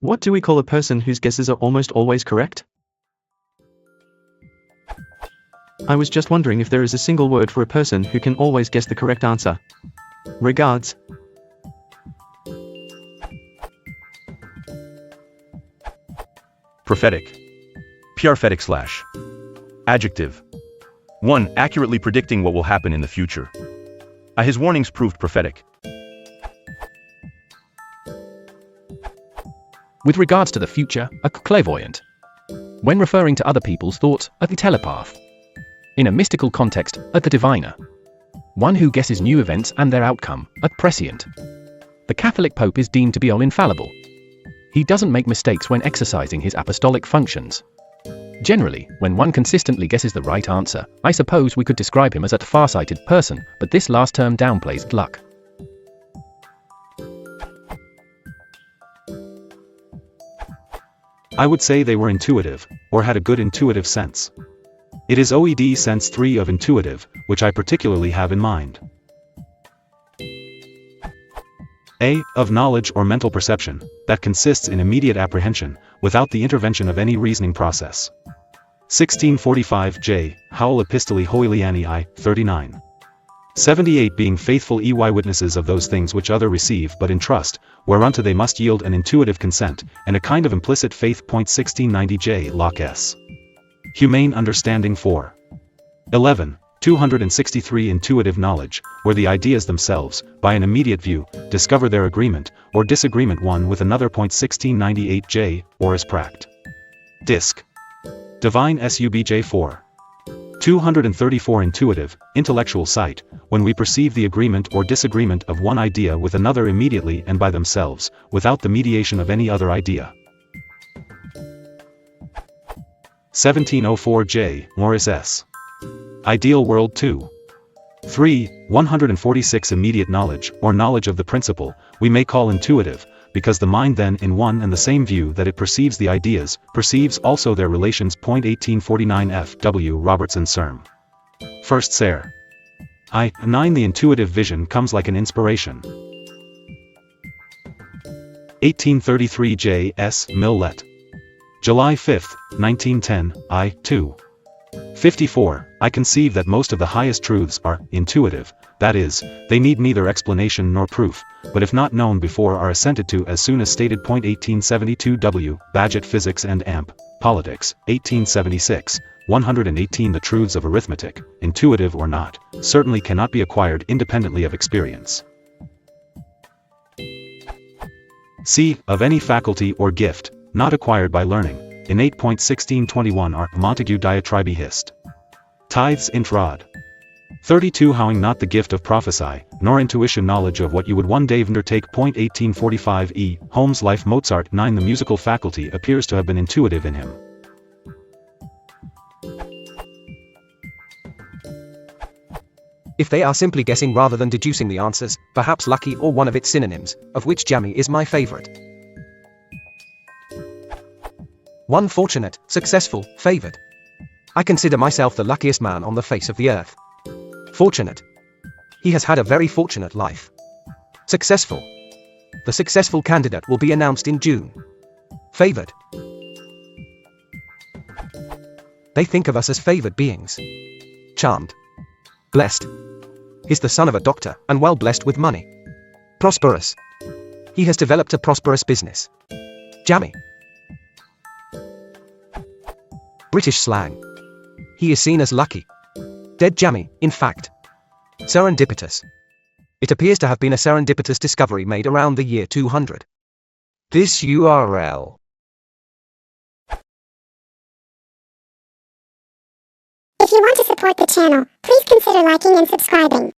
What do we call a person whose guesses are almost always correct? I was just wondering if there is a single word for a person who can always guess the correct answer. Regards. Prophetic. Prəgefɛtɪk / Adjective. 1. Accurately predicting what will happen in the future. His warnings proved prophetic. With regards to the future, a clairvoyant. When referring to other people's thoughts, a telepath. In a mystical context, a diviner. One who guesses new events and their outcome, a prescient. The Catholic Pope is deemed to be all-infallible. He doesn't make mistakes when exercising his apostolic functions. Generally, when one consistently guesses the right answer, I suppose we could describe him as a far-sighted person, but this last term downplays luck. I would say they were intuitive, or had a good intuitive sense. It is OED sense 3 of intuitive, which I particularly have in mind. A. Of knowledge or mental perception, that consists in immediate apprehension, without the intervention of any reasoning process. 1645 J. Howell Epistoli Hoiliani I. 39. 78 Being faithful witnesses of those things which other receive but in trust, whereunto they must yield an intuitive consent, and a kind of implicit faith. 1690 J. Locke S. Humane understanding 4. 11. 263 Intuitive knowledge, where the ideas themselves, by an immediate view, discover their agreement, or disagreement one with another. 1698 J. Oris Pract. Disc. Divine Subj 4. 234 Intuitive, intellectual sight, when we perceive the agreement or disagreement of one idea with another immediately and by themselves, without the mediation of any other idea. 1704 J. Morris S. Ideal World 2. 3. 146 Immediate knowledge, or knowledge of the principle, we may call intuitive, because the mind then in one and the same view that it perceives the ideas, perceives also their relations. 1849 F. W. Robertson Serm. First Ser. 9 The intuitive vision comes like an inspiration. 1833 J. S. Millett. July 5, 1910, I. 2. 54. I conceive that most of the highest truths are intuitive, that is, they need neither explanation nor proof, but if not known before are assented to as soon as stated. 1872 W. Bagehot Physics and Amp. Politics, 1876. 118 The truths of arithmetic, intuitive or not, certainly cannot be acquired independently of experience. C. Of any faculty or gift, not acquired by learning, innate. 1621 are Montague Diatribe Hist. Tithes int rod. 32 Howing not the gift of prophecy, nor intuition knowledge of what you would one day undertake. 1845 E. Holmes Life Mozart 9 The musical faculty appears to have been intuitive in him. If they are simply guessing rather than deducing the answers, perhaps lucky or one of its synonyms, of which jammy is my favorite. 1. Fortunate, successful, favored. I consider myself the luckiest man on the face of the earth. Fortunate. He has had a very fortunate life. Successful. The successful candidate will be announced in June. Favored. They think of us as favored beings. Charmed. Blessed. He's the son of a doctor, and well blessed with money. Prosperous. He has developed a prosperous business. Jammy. British slang. He is seen as lucky. Dead jammy, in fact. Serendipitous. It appears to have been a serendipitous discovery made around the year 200. This URL. If you want to support the channel, please consider liking and subscribing.